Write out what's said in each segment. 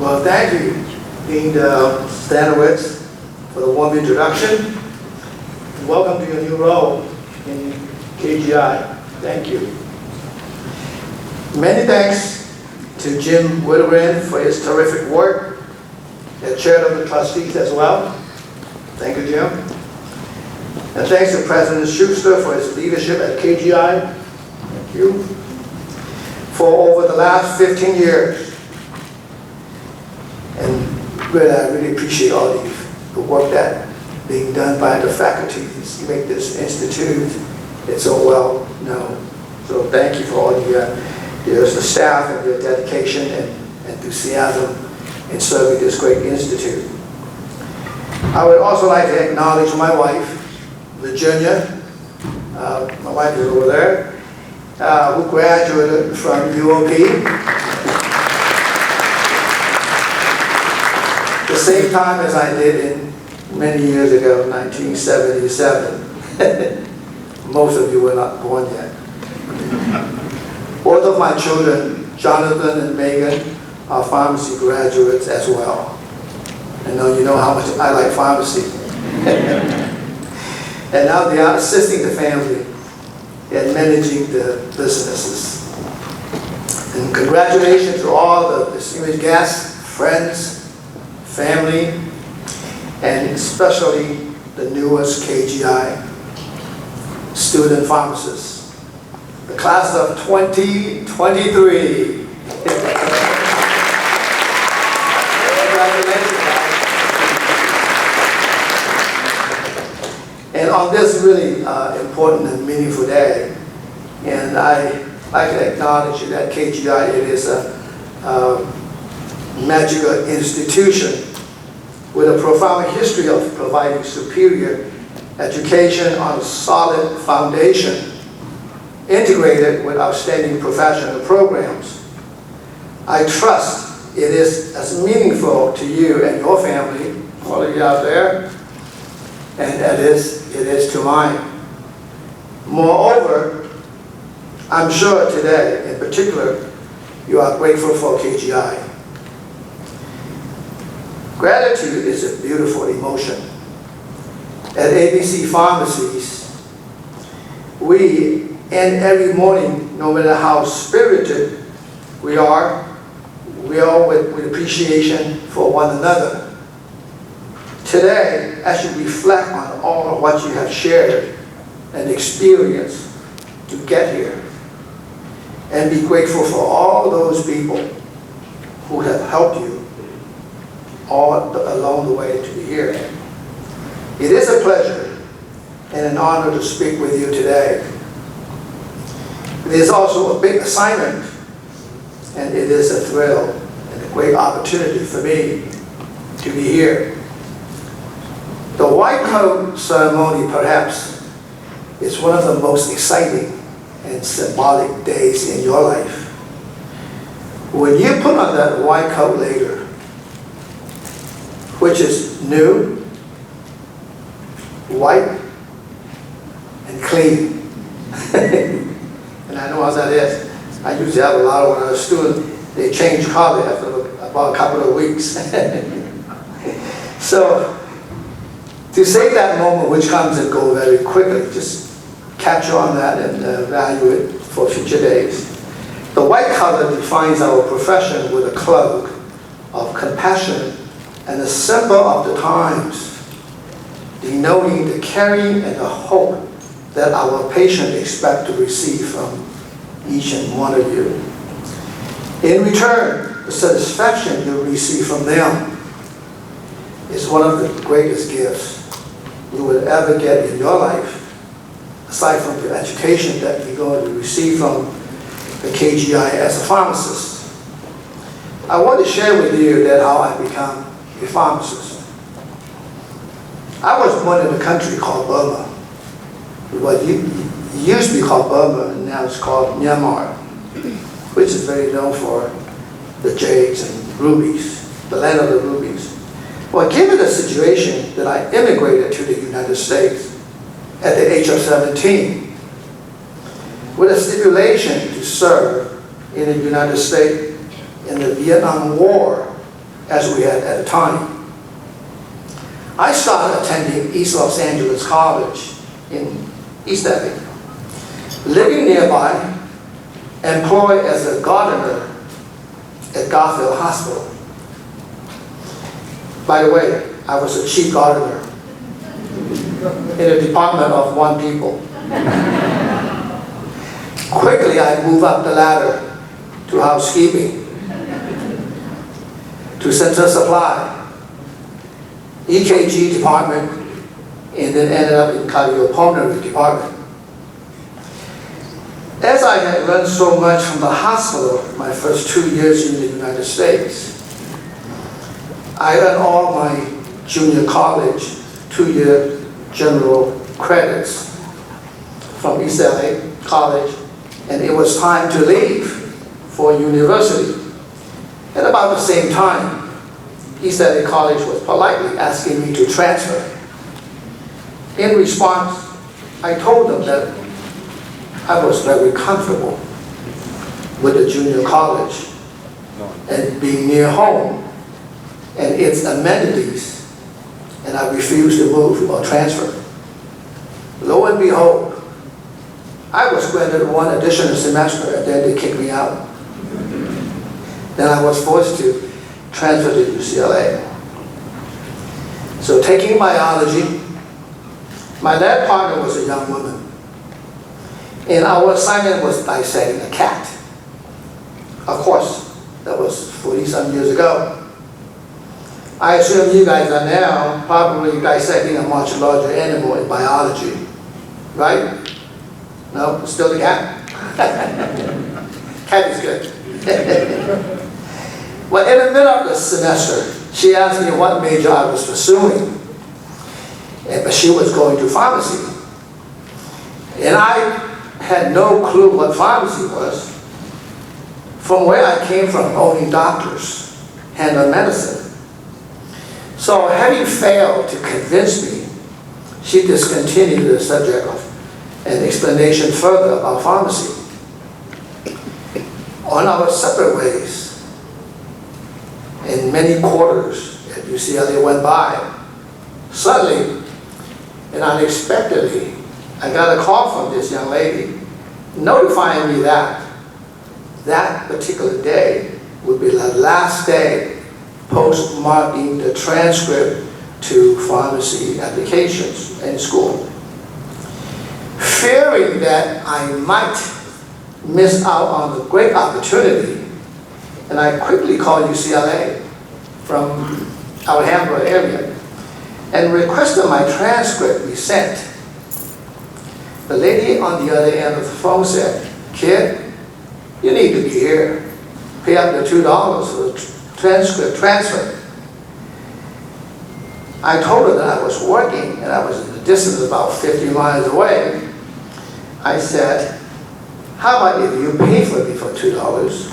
Well, thank you, Dean Stanowitz, for the warm introduction. And welcome to your new role in KGI. Thank you. Many thanks to Jim Whittegren for his terrific work as chair of the trustees as well. Thank you, Jim. And thanks to President Schuster for his leadership at KGI. Thank you. For over the last 15 years. And really, I really appreciate all the work that being done by the faculties to make this institute so well known. So thank you for all the staff and your dedication and enthusiasm in serving this great institute. I would also like to acknowledge my wife, Virginia. My wife is over there, who graduated from UOP. The same time as I did many years ago, 1977. Most of you were not born yet. Both of my children, Jonathan and Megan, are pharmacy graduates as well. I know you know how much I like pharmacy. And now they are assisting the family in managing the businesses. And congratulations to all the distinguished guests, friends, family, and especially the newest KGI student pharmacists, the class of 2023. Congratulations. And on this really important and meaningful day, and I can acknowledge that KGI, it is a magical institution with a profound history of providing superior education on a solid foundation, integrated with outstanding professional programs. I trust it is as meaningful to you and your family, all of you out there, and it is to mine. Moreover, I'm sure today, in particular, you are grateful for KGI. Gratitude is a beautiful emotion. At ABC Pharmacies, we end every morning, no matter how spirited we are with appreciation for one another. Today, as you reflect on all of what you have shared and experienced to get here, and be grateful for all those people who have helped you all along the way to be here. It is a pleasure and an honor to speak with you today. It is also a big assignment, and it is a thrill and a great opportunity for me to be here. The white coat ceremony, perhaps, is one of the most exciting and symbolic days in your life. When you put on that white coat later, which is new, white, and clean. And I know how that is. I usually have a lot of when I was a student, they change color after about a couple of weeks. So, to save that moment, which comes and goes very quickly, just capture on that and value it for future days. The white color defines our profession with a cloak of compassion and a symbol of the times, denoting the caring and the hope that our patients expect to receive from each and one of you. In return, the satisfaction you receive from them is one of the greatest gifts you will ever get in your life, aside from the education that you're going to receive from the KGI as a pharmacist. I want to share with you that how I become a pharmacist. I was born in a country called Burma. What used to be called Burma, and now it's called Myanmar, which is very known for the jades and rubies, the land of the rubies. Well, given the situation that I immigrated to the United States at the age of 17, with a stipulation to serve in the United States in the Vietnam War as we had at the time. I started attending East Los Angeles College in East LA, living nearby, employed as a gardener at Garfield Hospital. By the way, I was a chief gardener in a department of 1 people. Quickly, I moved up the ladder to housekeeping, to center supply, EKG department, and then ended up in cardiopulmonary department. As I had learned so much from the hospital my first 2 years in the United States, I earned all my junior college 2-year general credits from East LA College, and it was time to leave for university. At about the same time, East LA College was politely asking me to transfer. In response, I told them that I was very comfortable with the junior college and being near home and its amenities, and I refused to move or transfer. Lo and behold, I was granted 1 additional semester, and then they kicked me out. Then I was forced to transfer to UCLA. So taking biology, my lab partner was a young woman, and our assignment was dissecting a cat. Of course, that was 40-some years ago. I assume you guys are now probably dissecting a much larger animal in biology, right? No, still the cat? Cat is good. Well, in the middle of the semester, she asked me what major I was pursuing, but she was going to pharmacy. And I had no clue what pharmacy was. From where I came from, only doctors handle medicine. So having failed to convince me, she discontinued the subject of an explanation further about pharmacy. On our separate ways, and many quarters at UCLA went by, suddenly and unexpectedly, I got a call from this young lady notifying me that that particular day would be the last day postmarking the transcript to pharmacy applications in school. Fearing that I might miss out on the great opportunity, and I quickly called UCLA from our Hamburg area and requested my transcript be sent. The lady on the other end of the phone said, "Kid, you need to be here. Pay up the $2 for the transcript transfer." I told her that I was working and I was in the distance about 50 miles away. I said, "How about if you pay for me for $2,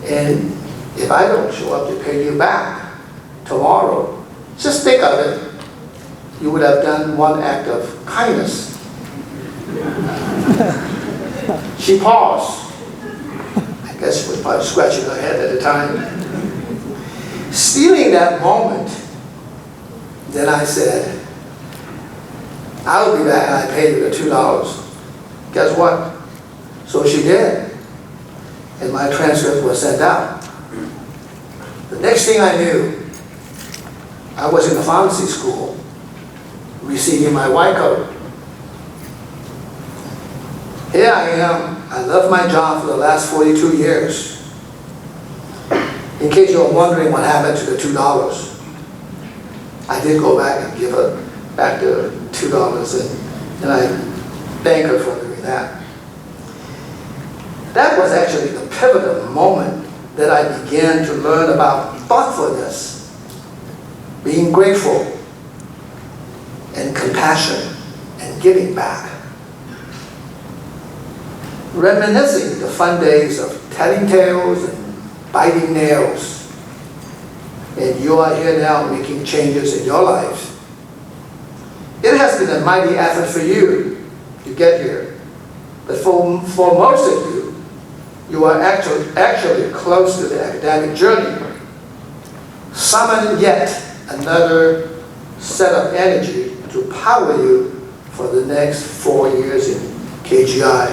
and if I don't show up to pay you back tomorrow, just think of it, you would have done 1 act of kindness." She paused. I guess she was probably scratching her head at the time. Stealing that moment, then I said, "I'll be back," and I paid her the $2. Guess what? So she did, and my transcript was sent out. The next thing I knew, I was in the pharmacy school, receiving my white coat. Here I am. I love my job for the last 42 years. In case you're wondering what happened to the $2, I did go back and give her back the $2, and I thank her for doing that. That was actually the pivotal moment that I began to learn about thoughtfulness, being grateful, and compassion, and giving back. Reminiscing the fun days of telling tales and biting nails. And you are here now making changes in your lives. It has been a mighty effort for you to get here. But for most of you, you are actually close to the academic journey. summon yet another set of energy to power you for the next 4 years in KGI.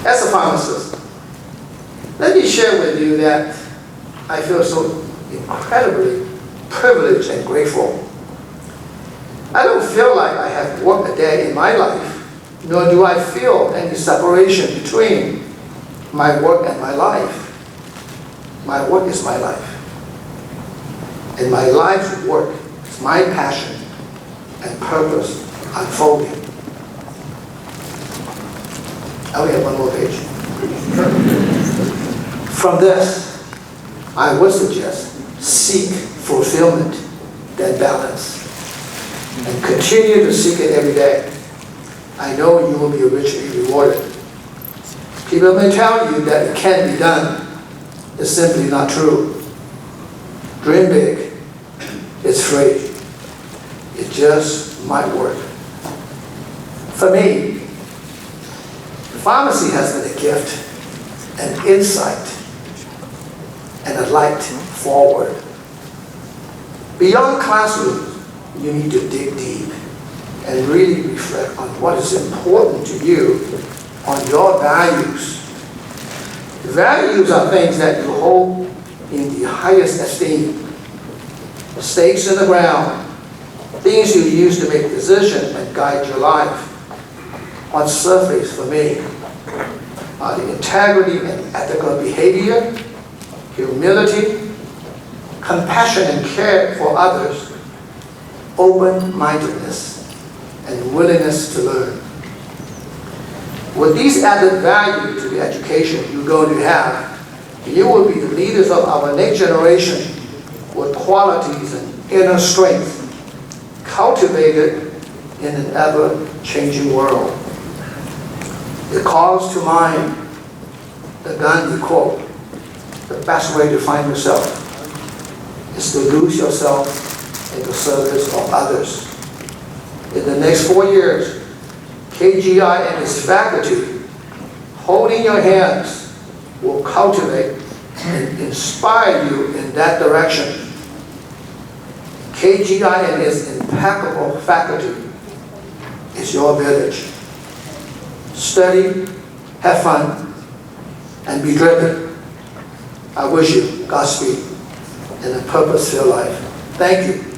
As a pharmacist, let me share with you that I feel so incredibly privileged and grateful. I don't feel like I have worked a day in my life, nor do I feel any separation between my work and my life. My work is my life. And my life's work is my passion and purpose unfolding. I only have one more page. From this, I would suggest seek fulfillment, then balance, and continue to seek it every day. I know you will be richly rewarded. People may tell you that it can't be done. It's simply not true. Dream big. It's free. It just might work. For me, pharmacy has been a gift, an insight, and a light forward. Beyond classrooms, you need to dig deep and really reflect on what is important to you, on your values. Values are things that you hold in the highest esteem. Stakes in the ground, things you use to make decisions and guide your life. On surface for me are the integrity and ethical behavior, humility, compassion and care for others, open-mindedness, and willingness to learn. With these added value to the education you're going to have, you will be the leaders of our next generation with qualities and inner strength cultivated in an ever-changing world. It calls to mind the Gandhi quote, the best way to find yourself is to lose yourself in the service of others. In the next 4 years, KGI and its faculty, holding your hands, will cultivate and inspire you in that direction. KGI and its impeccable faculty is your village. Study, have fun, and be driven. I wish you Godspeed and a purpose-filled life. Thank you.